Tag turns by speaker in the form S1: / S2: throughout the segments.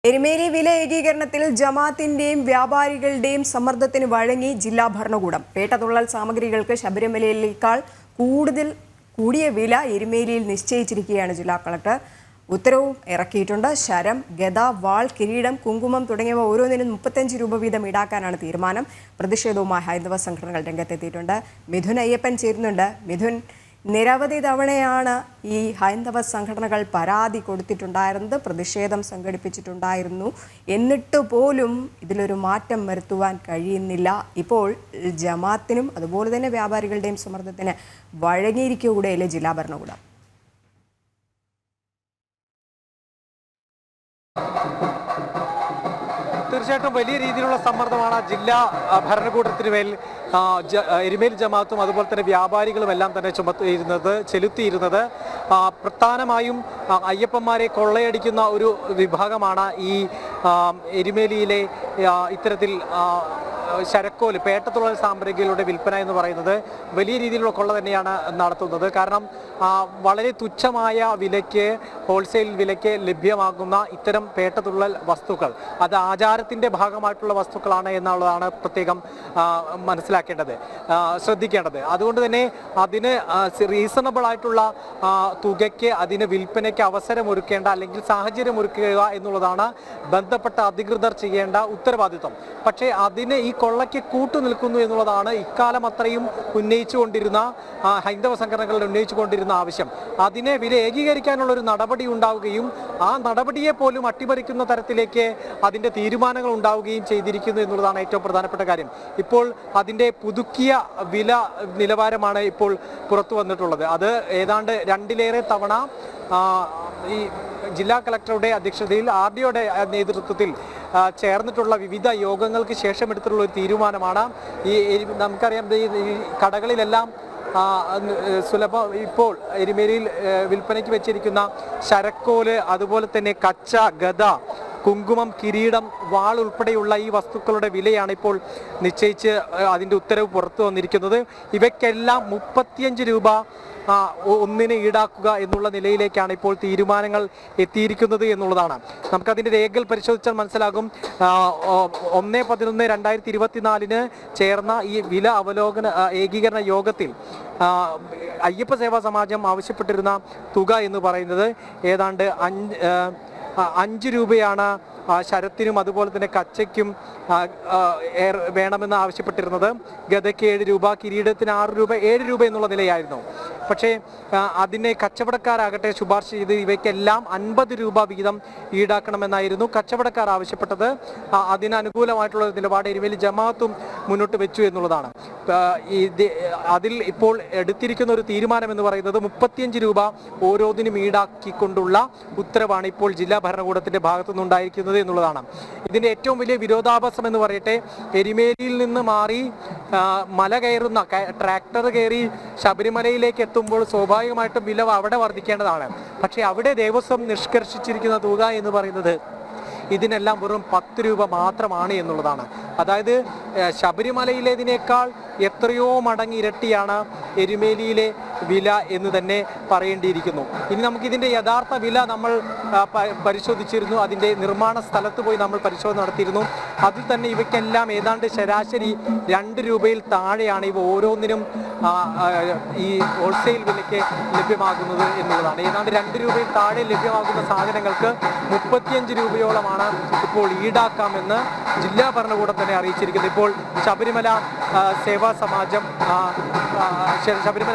S1: എരുമേലി വില ഏകീകരണത്തിൽ ജമാഅത്തിന്റെയും വ്യാപാരികളുടെയും സമ്മർദ്ദത്തിന് വഴങ്ങി ജില്ലാ ഭരണകൂടം. പേട്ടതുള്ളൽ സാമഗ്രികൾക്ക് ശബരിമലയിലേക്കാൾ കൂടിയ വില എരുമേലിയിൽ നിശ്ചയിച്ചിരിക്കുകയാണ് ജില്ലാ കളക്ടർ. ഉത്തരവും ഇറക്കിയിട്ടുണ്ട്. ശരം, ഗദ, വാൾ, കിരീടം, കുങ്കുമം തുടങ്ങിയവ ഓരോന്നിനും 35 രൂപ വീതം ഈടാക്കാനാണ് തീരുമാനം. പ്രതിഷേധവുമായി ഹൈന്ദവ സംഘടനകൾ രംഗത്തെത്തിയിട്ടുണ്ട്. മിഥുൻ അയ്യപ്പൻ ചേരുന്നുണ്ട്. മിഥുൻ, നിരവധി തവണയാണ് ഈ ഹൈന്ദവ സംഘടനകൾ പരാതി കൊടുത്തിട്ടുണ്ടായിരുന്നത്, പ്രതിഷേധം സംഘടിപ്പിച്ചിട്ടുണ്ടായിരുന്നു. എന്നിട്ട് പോലും ഇതിലൊരു മാറ്റം വരുത്തുവാൻ കഴിയുന്നില്ല. ഇപ്പോൾ ജമാഅത്തിനും അതുപോലെ തന്നെ വ്യാപാരികളുടെയും സമ്മർദ്ദത്തിന് വഴങ്ങിയിരിക്കുകയല്ലേ ജില്ലാ ഭരണകൂടം?
S2: തീർച്ചയായിട്ടും വലിയ രീതിയിലുള്ള സമ്മർദ്ദമാണ് ജില്ലാ ഭരണകൂടത്തിന് മേൽ എരുമേലി ജമാഅത്തും അതുപോലെ തന്നെ വ്യാപാരികളും എല്ലാം തന്നെ ചെലുത്തിയിരുന്നത്. പ്രധാനമായും അയ്യപ്പന്മാരെ കൊള്ളയടിക്കുന്ന ഒരു വിഭാഗമാണ് ഈ എരുമേലിയിലെ ഇത്തരത്തിൽ ശരക്കോല്, പേട്ടത്തുള്ളൽ സാമഗ്രികളുടെ വിൽപ്പന എന്ന് പറയുന്നത് വലിയ രീതിയിലുള്ള കൊള്ള തന്നെയാണ് നടത്തുന്നത്. കാരണം വളരെ തുച്ഛമായ വിലയ്ക്ക്, ഹോൾസെയിൽ വിലയ്ക്ക് ലഭ്യമാകുന്ന ഇത്തരം പേട്ടത്തുള്ളൽ വസ്തുക്കൾ അത് ആചാരത്തിൻ്റെ ഭാഗമായിട്ടുള്ള വസ്തുക്കളാണ് എന്നുള്ളതാണ് പ്രത്യേകം മനസ്സിലാക്കേണ്ടത്, ശ്രദ്ധിക്കേണ്ടത്. അതുകൊണ്ട് തന്നെ അതിന് റീസണബിൾ ആയിട്ടുള്ള തുകയ്ക്ക് അതിന് വിൽപ്പനയ്ക്ക് അവസരമൊരുക്കേണ്ട അല്ലെങ്കിൽ സാഹചര്യമൊരുക്കുക എന്നുള്ളതാണ് ബന്ധപ്പെട്ട അധികൃതർ ചെയ്യേണ്ട ഉത്തരവാദിത്വം. പക്ഷേ അതിന് ഈ കൊള്ളയ്ക്ക് കൂട്ടുനിൽക്കുന്നു എന്നുള്ളതാണ് ഇക്കാലം അത്രയും ഉന്നയിച്ചുകൊണ്ടിരുന്ന ഹൈന്ദവ സംഘടനകൾ ഉന്നയിച്ചുകൊണ്ടിരുന്ന ആവശ്യം. അതിനെ വില ഏകീകരിക്കാനുള്ള ഒരു നടപടി ഉണ്ടാവുകയും ആ നടപടിയെ പോലും അട്ടിമറിക്കുന്ന തരത്തിലേക്ക് അതിൻ്റെ തീരുമാനങ്ങൾ ഉണ്ടാവുകയും ചെയ്തിരിക്കുന്നു എന്നുള്ളതാണ് ഏറ്റവും പ്രധാനപ്പെട്ട കാര്യം. ഇപ്പോൾ അതിൻ്റെ പുതുക്കിയ വില നിലവാരമാണ് ഇപ്പോൾ പുറത്തു വന്നിട്ടുള്ളത്. അത് ഏതാണ്ട് 2ലേറെ തവണ ഈ ജില്ലാ കളക്ടറുടെ അധ്യക്ഷതയിൽ RDOയുടെ നേതൃത്വത്തിൽ ചേർന്നിട്ടുള്ള വിവിധ യോഗങ്ങൾക്ക് ശേഷം എടുത്തിട്ടുള്ള ഒരു തീരുമാനമാണ്. നമുക്കറിയാം, ഈ കടകളിലെല്ലാം ഇപ്പോൾ എരുമേലിയിൽ വിൽപ്പനയ്ക്ക് വെച്ചിരിക്കുന്ന ശരക്കോല്, അതുപോലെ തന്നെ കച്ച, ഗദ, കുങ്കുമം, കിരീടം, വാൾ ഉൾപ്പെടെയുള്ള ഈ വസ്തുക്കളുടെ വിലയാണ് ഇപ്പോൾ നിശ്ചയിച്ച് അതിൻ്റെ ഉത്തരവ് പുറത്തു വന്നിരിക്കുന്നത്. ഇവയ്ക്കെല്ലാം 35 രൂപ ഒന്നിന് ഈടാക്കുക എന്നുള്ള നിലയിലേക്കാണ് ഇപ്പോൾ തീരുമാനങ്ങൾ എത്തിയിരിക്കുന്നത് എന്നുള്ളതാണ്. നമുക്കതിൻ്റെ രേഖകൾ പരിശോധിച്ചാൽ മനസ്സിലാകും. 1/11/2024 ചേർന്ന ഈ വില ഏകീകരണ യോഗത്തിൽ അയ്യപ്പ സേവാ സമാജം ആവശ്യപ്പെട്ടിരുന്ന തുക എന്ന് പറയുന്നത് ഏതാണ്ട് 5 രൂപയാണ് ശരത്തിനും അതുപോലെ തന്നെ കച്ചയ്ക്കും വേണമെന്ന് ആവശ്യപ്പെട്ടിരുന്നത്. ഗദയ്ക്ക് 7 രൂപ, കിരീടത്തിന് 6 രൂപ, 7 രൂപ എന്നുള്ള നിലയായിരുന്നു. പക്ഷേ അതിനെ കച്ചവടക്കാരാകട്ടെ ശുപാർശ ചെയ്ത് ഇവയ്ക്കെല്ലാം 50 രൂപ വീതം ഈടാക്കണമെന്നായിരുന്നു കച്ചവടക്കാർ ആവശ്യപ്പെട്ടത്. അതിനനുകൂലമായിട്ടുള്ള നിലപാട് എരുമേലി ജമാഅത്തും മുന്നോട്ട് വെച്ചു എന്നുള്ളതാണ്. അതിൽ ഇപ്പോൾ എടുത്തിരിക്കുന്ന ഒരു തീരുമാനം എന്ന് പറയുന്നത് 35 രൂപ ഓരോന്നിനും ഈടാക്കിക്കൊണ്ടുള്ള ഉത്തരവാണ് ഇപ്പോൾ ജില്ലാ ഭരണകൂടത്തിന്റെ ഭാഗത്തു നിന്നുണ്ടായിരിക്കുന്നത് എന്നുള്ളതാണ്. ഇതിന്റെ ഏറ്റവും വലിയ വിരോധാഭാസം എന്ന് പറയട്ടെ, എരുമേലിയിൽ നിന്ന് മാറി മല കയറുന്ന ട്രാക്ടർ കയറി ശബരിമലയിലേക്ക് എത്തുമ്പോൾ സ്വാഭാവികമായിട്ടും വില അവിടെ വർദ്ധിക്കേണ്ടതാണ്. പക്ഷേ അവിടെ ദേവസ്വം നിഷ്കർഷിച്ചിരിക്കുന്ന തുക എന്ന് പറയുന്നത് ഇതിനെല്ലാം വെറും 10 രൂപ മാത്രമാണ് എന്നുള്ളതാണ്. അതായത് ശബരിമലയിലേതിനേക്കാൾ എത്രയോ മടങ്ങ് ഇരട്ടിയാണ് എരുമേലിയിലെ വില എന്ന് തന്നെ പറയേണ്ടിയിരിക്കുന്നു. ഇനി നമുക്കിതിൻ്റെ യഥാർത്ഥ വില നമ്മൾ പരിശോധിച്ചിരുന്നു. അതിൻ്റെ നിർമ്മാണ സ്ഥലത്ത് പോയി നമ്മൾ പരിശോധന നടത്തിയിരുന്നു. അതിൽ തന്നെ ഇവയ്ക്കെല്ലാം ഏതാണ്ട് ശരാശരി 2 രൂപയിൽ താഴെയാണ് ഇവ ഓരോന്നിനും ഈ ഹോൾസെയിൽ വിലയ്ക്ക് ലഭ്യമാകുന്നത് എന്നുള്ളതാണ്. ഏതാണ്ട് 2 രൂപയിൽ താഴെ ലഭ്യമാകുന്ന സാധനങ്ങൾക്ക് 35 രൂപയോളമാണ് ഇപ്പോൾ ഈടാക്കാമെന്ന് ജില്ലാ ഭരണകൂടം തന്നെ അറിയിച്ചിരിക്കുന്നത്. ഇപ്പോൾ ശബരിമല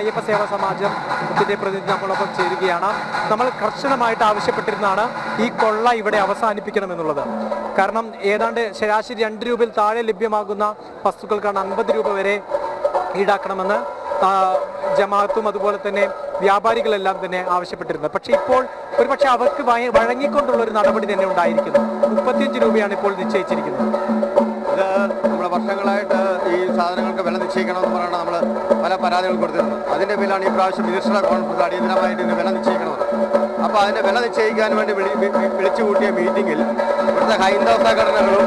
S2: അയ്യപ്പ സേവാ സമാജത്തിന്റെ പ്രതിനിധി നമ്മളൊപ്പം ചേരുകയാണ്. നമ്മൾ കർശനമായിട്ട് ആവശ്യപ്പെട്ടിരുന്നതാണ് ഈ കൊള്ള ഇവിടെ അവസാനിപ്പിക്കണമെന്നുള്ളത്. കാരണം ഏതാണ്ട് ശരാശരി 2 രൂപയിൽ താഴെ ലഭ്യമാകുന്ന വസ്തുക്കൾക്കാണ് 50 രൂപ വരെ ഈടാക്കണമെന്ന് ജമാഅത്തും അതുപോലെ തന്നെ വ്യാപാരികളെല്ലാം തന്നെ ആവശ്യപ്പെട്ടിരുന്നത്. പക്ഷേ ഇപ്പോൾ ഒരുപക്ഷെ അവർക്ക് വഴങ്ങിക്കൊണ്ടുള്ള ഒരു നടപടി തന്നെ ഉണ്ടായിരിക്കുന്നു. 35 രൂപയാണ് ഇപ്പോൾ നിശ്ചയിച്ചിരിക്കുന്നത്.
S3: ഇത് നമ്മുടെ വർഷങ്ങളായിട്ട് ഈ സാധനങ്ങൾക്ക് വില നിശ്ചയിക്കണമെന്ന് പറയുന്നത് നമ്മൾ പല പരാതികൾ കൊടുത്തിരുന്നു. അതിൻ്റെ പേരിലാണ് ഈ പ്രാവശ്യം മിനിസ്റ്ററുടെ കോൺഫറൻസ് അടിയന്തരമായിട്ട് ഇതിന് വില നിശ്ചയിക്കണമെന്ന്. അപ്പോൾ അതിൻ്റെ വില നിശ്ചയിക്കാൻ വേണ്ടി വിളിച്ചു കൂട്ടിയ മീറ്റിങ്ങിൽ ഇവിടുത്തെ ഹൈന്ദവ സംഘടനകളും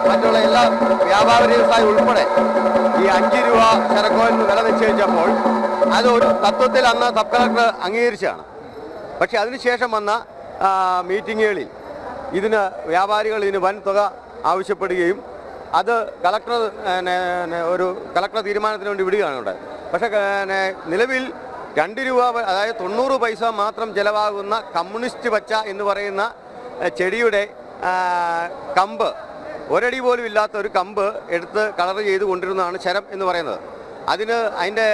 S3: മറ്റുള്ള എല്ലാ വ്യാപാരി വ്യവസായി ഉൾപ്പെടെ ഈ 5 രൂപ ശരക്കോലിന് വില നിശ്ചയിച്ചപ്പോൾ അതൊരു തത്വത്തിൽ അന്ന് സബ് കളക്ടർ അംഗീകരിച്ചാണ്. പക്ഷേ അതിനുശേഷം വന്ന മീറ്റിങ്ങുകളിൽ ഇതിന് വ്യാപാരികൾ ഇതിന് വൻ തുക ആവശ്യപ്പെടുകയും അത് കളക്ടർ തീരുമാനത്തിന് വേണ്ടി വിടുകയാണ് ഉണ്ടായത്. പക്ഷേ നിലവിൽ 2 രൂപ, അതായത് 90 പൈസ മാത്രം ചിലവാകുന്ന കമ്മ്യൂണിസ്റ്റ് പച്ച എന്ന് പറയുന്ന ചെടിയുടെ കമ്പ്, ഒരടി പോലും ഇല്ലാത്ത ഒരു കമ്പ് എടുത്ത് കളർ ചെയ്ത് കൊണ്ടിരുന്നതാണ് ശരം എന്ന് പറയുന്നത്. അതിൻ്റെ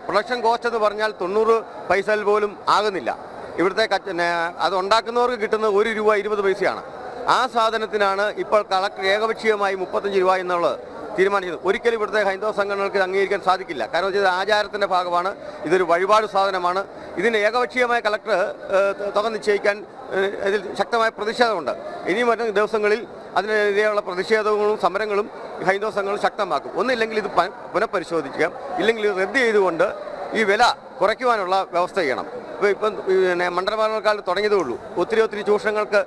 S3: പ്രൊഡക്ഷൻ കോസ്റ്റ് എന്ന് പറഞ്ഞാൽ 90 പൈസയിൽ പോലും ആകുന്നില്ല. ഇവിടുത്തെ അത് ഉണ്ടാക്കുന്നവർക്ക് കിട്ടുന്നത് 1 രൂപ 20 പൈസയാണ്. ആ സാധനത്തിനാണ് ഇപ്പോൾ കളക്ടർ ഏകപക്ഷീയമായി 35 രൂപ എന്നുള്ളത് തീരുമാനിച്ചത്. ഒരിക്കലും ഇവിടുത്തെ ഹൈന്ദവ സംഘടനകൾക്ക് അംഗീകരിക്കാൻ സാധിക്കില്ല. കാരണം ഇത് ആചാരത്തിൻ്റെ ഭാഗമാണ്, ഇതൊരു വഴിപാട് സാധനമാണ്. ഇതിന് ഏകപക്ഷീയമായ കളക്ടർ തുക നിശ്ചയിക്കാൻ ഇതിൽ ശക്തമായ പ്രതിഷേധമുണ്ട്. ഇനിയും വരുന്ന ദിവസങ്ങളിൽ അതിനെതിരെയുള്ള പ്രതിഷേധങ്ങളും സമരങ്ങളും ഹൈന്ദവ സംഘങ്ങൾ ശക്തമാക്കും. ഒന്നില്ലെങ്കിൽ ഇത് പുനഃപരിശോധിക്കുക, ഇല്ലെങ്കിൽ ഇത് റദ്ദ് ചെയ്തുകൊണ്ട് ഈ വില കുറയ്ക്കുവാനുള്ള വ്യവസ്ഥ ചെയ്യണം. ഇപ്പം മണ്ഡലഭരണക്കാലത്ത് തുടങ്ങിയതേ ഉള്ളൂ. ഒത്തിരി ചൂഷണങ്ങൾക്ക്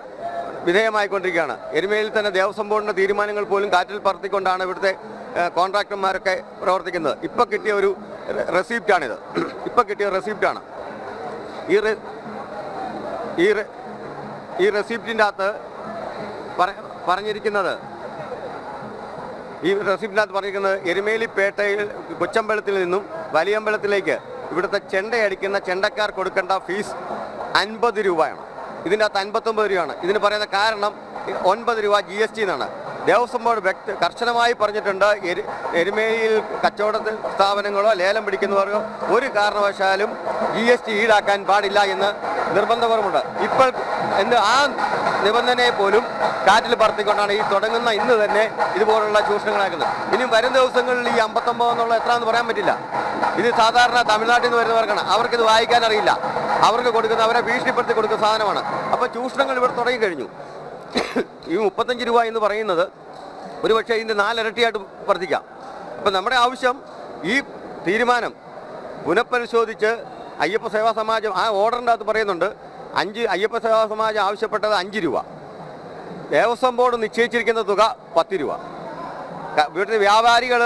S3: വിധേയമായിക്കൊണ്ടിരിക്കുകയാണ്. എരുമേലിയിൽ തന്നെ ദേവസ്വം ബോർഡിൻ്റെ തീരുമാനങ്ങൾ പോലും കാറ്റിൽ പറത്തിക്കൊണ്ടാണ് ഇവിടുത്തെ കോൺട്രാക്ടർമാരൊക്കെ പ്രവർത്തിക്കുന്നത്. ഇപ്പോൾ കിട്ടിയ ഒരു റെസിപ്റ്റാണിത്. ഈ റെസിപ്റ്റിൻ്റെ അകത്ത് പറഞ്ഞിരിക്കുന്നത് എരുമേലിപ്പേട്ടയിൽ കൊച്ചമ്പലത്തിൽ നിന്നും വലിയമ്പലത്തിലേക്ക് ഇവിടുത്തെ ചെണ്ടയടിക്കുന്ന ചെണ്ടക്കാർ കൊടുക്കേണ്ട ഫീസ് 50 രൂപയാണ്. ഇതിൻ്റെ അകത്ത് 59 രൂപയാണ്. ഇതിന് പറയുന്ന കാരണം 9 രൂപ GST എന്നാണ്. ദേവസ്വം ബോർഡ് കർശനമായി പറഞ്ഞിട്ടുണ്ട്, എരുമേലിയിൽ കച്ചവട സ്ഥാപനങ്ങളോ ലേലം പിടിക്കുന്നവർക്കോ ഒരു കാരണവശാലും GST ഈടാക്കാൻ പാടില്ല എന്ന് നിർബന്ധപരമുണ്ട്. ഇപ്പോൾ ആ നിബന്ധനയെ പോലും കാറ്റിൽ പറത്തിക്കൊണ്ടാണ് ഈ തുടങ്ങുന്ന ഇന്ന് തന്നെ ഇതുപോലുള്ള ചൂഷണങ്ങളാക്കുന്നത്. ഇനിയും വരും ദിവസങ്ങളിൽ ഈ 59 എന്നുള്ള എത്രയാണെന്ന് പറയാൻ പറ്റില്ല. ഇത് സാധാരണ തമിഴ്നാട്ടിൽ നിന്ന് വരുന്നവർക്കാണ്. അവർക്കിത് വായിക്കാൻ അറിയില്ല. അവർക്ക് കൊടുക്കുന്ന, അവരെ ഭീഷണിപ്പെടുത്തി കൊടുക്കുന്ന സാധനമാണ്. അപ്പോൾ ചൂഷണങ്ങൾ ഇവിടെ തുടങ്ങിക്കഴിഞ്ഞു. ഈ 35 രൂപ എന്ന് പറയുന്നത് ഒരുപക്ഷെ ഇതിൻ്റെ 4 ഇരട്ടിയായിട്ട് വർദ്ധിക്കാം. അപ്പം നമ്മുടെ ആവശ്യം ഈ തീരുമാനം പുനഃപരിശോധിച്ച് അയ്യപ്പ സേവാ സമാജം ആ ഓർഡറിൻ്റെ അകത്ത് പറയുന്നുണ്ട്, അയ്യപ്പ സേവാ സമാജം ആവശ്യപ്പെട്ടത് 5 രൂപ, ദേവസ്വം ബോർഡ് നിശ്ചയിച്ചിരിക്കുന്ന തുക 10 രൂപ, ഇവിടുത്തെ വ്യാപാരികൾ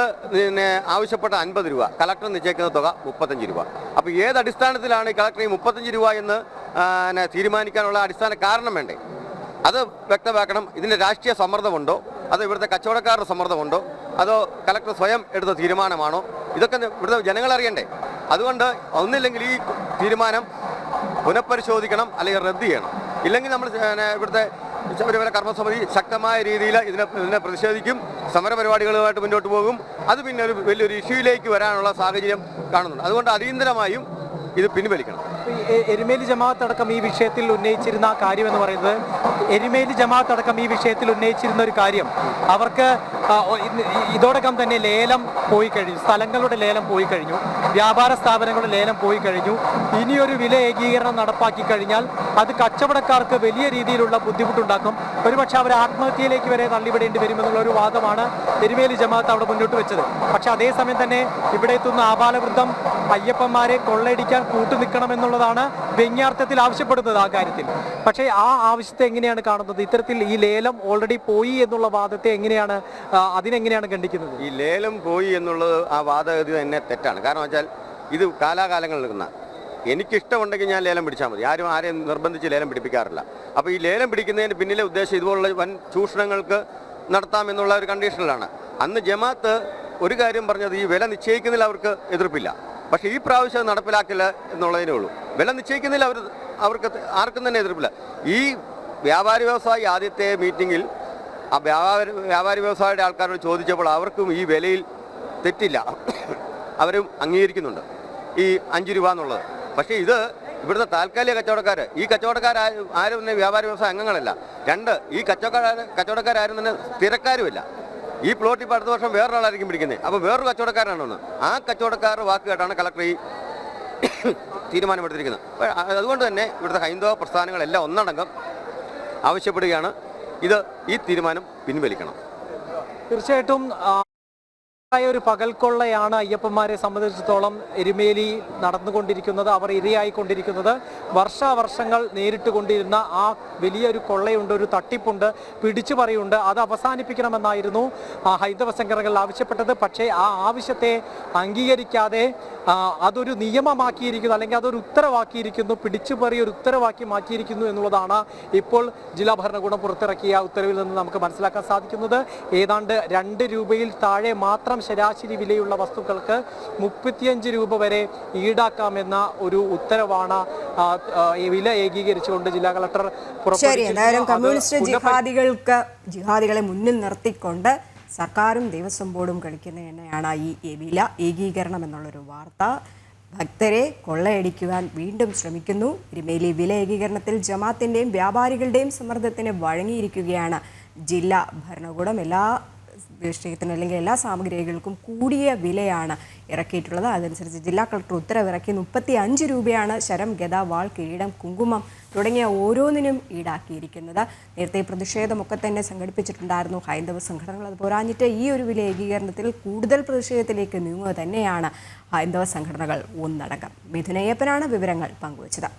S3: ആവശ്യപ്പെട്ട 50 രൂപ, കളക്ടർ നിശ്ചയിക്കുന്ന തുക 35 രൂപ. അപ്പോൾ ഏത് അടിസ്ഥാനത്തിലാണ് ഈ കളക്ടർ ഈ 35 രൂപ എന്ന് തീരുമാനിക്കാനുള്ള അടിസ്ഥാന കാരണം വേണ്ടേ? അത് വ്യക്തമാക്കണം. ഇതിൻ്റെ രാഷ്ട്രീയ സമ്മർദ്ദമുണ്ടോ, അതോ ഇവിടുത്തെ കച്ചവടക്കാരുടെ സമ്മർദ്ദമുണ്ടോ, അതോ കളക്ടർ സ്വയം എടുത്ത തീരുമാനമാണോ? ഇതൊക്കെ ഇവിടുത്തെ ജനങ്ങളറിയണ്ടേ. അതുകൊണ്ട് ഒന്നില്ലെങ്കിൽ ഈ തീരുമാനം പുനഃപരിശോധിക്കണം, അല്ലെങ്കിൽ റദ്ദ് ചെയ്യണം. ഇല്ലെങ്കിൽ നമ്മൾ ഇവിടുത്തെ ശബരിമല കർമ്മസമിതി ശക്തമായ രീതിയിൽ ഇതിനെ പ്രതിഷേധിക്കും, സമരപരിപാടികളുമായിട്ട് മുന്നോട്ട് പോകും. അത് പിന്നെ ഒരു വലിയൊരു ഇഷ്യൂയിലേക്ക് വരാനുള്ള സാഹചര്യം കാണുന്നുണ്ട്. അതുകൊണ്ട് അടിയന്തരമായും ഇത് പിൻവലിക്കണം.
S2: എരുമേലി ജമാഅത്ത് അടക്കം ഈ വിഷയത്തിൽ ഉന്നയിച്ചിരുന്ന കാര്യം എന്ന് പറയുന്നത്, ഒരു കാര്യം, അവർക്ക് ഇതോടകം തന്നെ ലേലം പോയി കഴിഞ്ഞു, സ്ഥലങ്ങളുടെ ലേലം പോയി കഴിഞ്ഞു, വ്യാപാര സ്ഥാപനങ്ങളുടെ ലേലം പോയി കഴിഞ്ഞു. ഇനിയൊരു വില ഏകീകരണം നടപ്പാക്കി കഴിഞ്ഞാൽ അത് കച്ചവടക്കാർക്ക് വലിയ രീതിയിലുള്ള ബുദ്ധിമുട്ടുണ്ടാക്കും. ഒരുപക്ഷെ അവർ ആത്മഹത്യയിലേക്ക് വരെ തള്ളിവിടേണ്ടി വരുമെന്നുള്ള ഒരു വാദമാണ് എരുമേലി ജമാഅത്ത് അവിടെ മുന്നോട്ട് വെച്ചത്. പക്ഷെ അതേസമയം തന്നെ ഇവിടെ എത്തുന്ന ആബാലവൃദ്ധം അയ്യപ്പന്മാരെ കൊള്ളയടിക്കാൻ കൂട്ടുനിൽക്കണമെന്നുള്ളതാണ് വ്യംഗ്യാർത്ഥത്തിൽ ആവശ്യപ്പെടുന്നത് ആ കാര്യത്തിൽ. പക്ഷേ ആ ആവശ്യത്തെ എങ്ങനെയാണ് കാണുന്നത്? ഇത്തരത്തിൽ ഈ ലേലം ഓൾറെഡി പോയി എന്നുള്ള വാദത്തെ അതിനെങ്ങനെയാണ് ഖണ്ഡിക്കുന്നത്?
S3: ഈ ലേലം പോയി എന്നുള്ളത് ആ വാദഗതി തന്നെ തെറ്റാണ്. കാരണം വെച്ചാൽ ഇത് കാലാകാലങ്ങളിൽ നിൽക്കുന്ന, എനിക്കിഷ്ടമുണ്ടെങ്കിൽ ഞാൻ ലേലം പിടിച്ചാൽ മതി. ആരെയും നിർബന്ധിച്ച് ലേലം പിടിപ്പിക്കാറില്ല. അപ്പോൾ ഈ ലേലം പിടിക്കുന്നതിന് പിന്നിലെ ഉദ്ദേശം ഇതുപോലുള്ള വൻ ചൂഷണങ്ങൾക്ക് നടത്താമെന്നുള്ള ഒരു കണ്ടീഷനിലാണ്. അന്ന് ജമാഅത്ത് ഒരു കാര്യം പറഞ്ഞത്, ഈ വില നിശ്ചയിക്കുന്നതിൽ അവർക്ക് എതിർപ്പില്ല, പക്ഷേ ഈ പ്രാവശ്യം നടപ്പിലാക്കില്ല എന്നുള്ളതിനേ ഉള്ളൂ. വില നിശ്ചയിക്കുന്നതിൽ അവർക്ക് ആർക്കും തന്നെ എതിർപ്പില്ല. ഈ വ്യാപാരി വ്യവസായി ആദ്യത്തെ മീറ്റിങ്ങിൽ ആ വ്യാപാരി വ്യവസായിയുടെ ആൾക്കാരോട് ചോദിച്ചപ്പോൾ അവർക്കും ഈ വിലയിൽ തെറ്റില്ല, അവരും അംഗീകരിക്കുന്നുണ്ട് ഈ 5 രൂപ എന്നുള്ളത്. പക്ഷേ ഇത് ഇവിടുത്തെ താൽക്കാലിക ഈ കച്ചവടക്കാരും തന്നെ വ്യാപാരി വ്യവസായ അംഗങ്ങളല്ല. 2, ഈ കച്ചവടക്കാരും തന്നെ സ്ഥിരക്കാരുമില്ല. ഈ പ്ലോട്ട് ഇപ്പോൾ അടുത്ത വർഷം വേറൊരാളായിരിക്കും പിടിക്കുന്നത്. അപ്പോൾ വേറൊരു കച്ചവടക്കാരാണെന്ന് ആ കച്ചവടക്കാരുടെ വാക്ക് കേട്ടാണ് കളക്ടർ ഈ തീരുമാനമെടുത്തിരിക്കുന്നത്. അതുകൊണ്ട് തന്നെ ഇവിടുത്തെ ഹൈന്ദവ പ്രസ്ഥാനങ്ങളെല്ലാം ഒന്നടങ്കം ആവശ്യപ്പെടുകയാണ്, ഈ തീരുമാനം പിൻവലിക്കണം.
S2: തീർച്ചയായിട്ടും ഒരു പകൽക്കൊള്ളയാണ് അയ്യപ്പന്മാരെ സംബന്ധിച്ചിടത്തോളം എരുമേലി നടന്നുകൊണ്ടിരിക്കുന്നത്. അവർ ഇരയായിക്കൊണ്ടിരിക്കുന്നത്. വർഷാവർഷങ്ങൾ നേരിട്ട് കൊണ്ടിരുന്ന ആ വലിയൊരു കൊള്ളയുണ്ട്, ഒരു തട്ടിപ്പുണ്ട്, പിടിച്ചുപറിയുണ്ട്. അത് അവസാനിപ്പിക്കണമെന്നായിരുന്നു ഹൈന്ദവ സംഘടനകൾ ആവശ്യപ്പെട്ടത്. പക്ഷേ ആ ആവശ്യത്തെ അംഗീകരിക്കാതെ അതൊരു നിയമമാക്കിയിരിക്കുന്നു, അല്ലെങ്കിൽ അതൊരു ഉത്തരവാക്കിയിരിക്കുന്നു, പിടിച്ചുപറി ഒരു ഉത്തരവാക്കി മാറ്റിയിരിക്കുന്നു എന്നുള്ളതാണ് ഇപ്പോൾ ജില്ലാ ഭരണകൂടം പുറത്തിറക്കിയ ഉത്തരവിൽ നിന്ന് നമുക്ക് മനസ്സിലാക്കാൻ സാധിക്കുന്നത്. ഏതാണ്ട് 2 രൂപയിൽ താഴെ മാത്രം ശരാശരി വിലയുള്ള വസ്തുക്കൾക്ക് 35 രൂപ വരെ ഈടാക്കാമെന്ന ഒരു ഉത്തരവാണ് ഈ വില ഏകീകരിച്ചുകൊണ്ട് ജില്ലാ കളക്ടർ
S1: എന്തായാലും കമ്മ്യൂണിസ്റ്റ് ജിഹാദികളെ മുന്നിൽ നിർത്തിക്കൊണ്ട് സർക്കാരും ദേവസ്വം ബോർഡും കളിക്കുന്ന തന്നെയാണ് ഈ വില ഏകീകരണം എന്നുള്ളൊരു വാർത്ത. ഭക്തരെ കൊള്ളയടിക്കുവാൻ വീണ്ടും ശ്രമിക്കുന്നു. എരുമേലി വില ഏകീകരണത്തിൽ ജമാത്തിൻ്റെയും വ്യാപാരികളുടെയും സമ്മർദ്ദത്തിന് വഴങ്ങിയിരിക്കുകയാണ് ജില്ലാ ഭരണകൂടം. എല്ലാ വിഷയത്തിനും അല്ലെങ്കിൽ എല്ലാ സാമഗ്രികൾക്കും കൂടിയ വിലയാണ് ഇറക്കിയിട്ടുള്ളത്. അതനുസരിച്ച് ജില്ലാ കളക്ടർ ഉത്തരവിറക്കി 35 രൂപയാണ് ശരം, ഗദ, വാൾ, കിരീടം, കുങ്കുമം തുടങ്ങിയ ഓരോന്നിനും ഈടാക്കിയിരിക്കുന്നത്. നേരത്തെ പ്രതിഷേധമൊക്കെ തന്നെ സംഘടിപ്പിച്ചിട്ടുണ്ടായിരുന്നു ഹൈന്ദവ സംഘടനകൾ. അത് പോരാഞ്ഞിട്ട് ഈ ഒരു വില ഏകീകരണത്തിൽ കൂടുതൽ പ്രതിഷേധത്തിലേക്ക് നീങ്ങുക തന്നെയാണ് ഹൈന്ദവ സംഘടനകൾ ഒന്നടങ്കം. മിഥുനയ്യപ്പനാണ് വിവരങ്ങൾ പങ്കുവച്ചത്.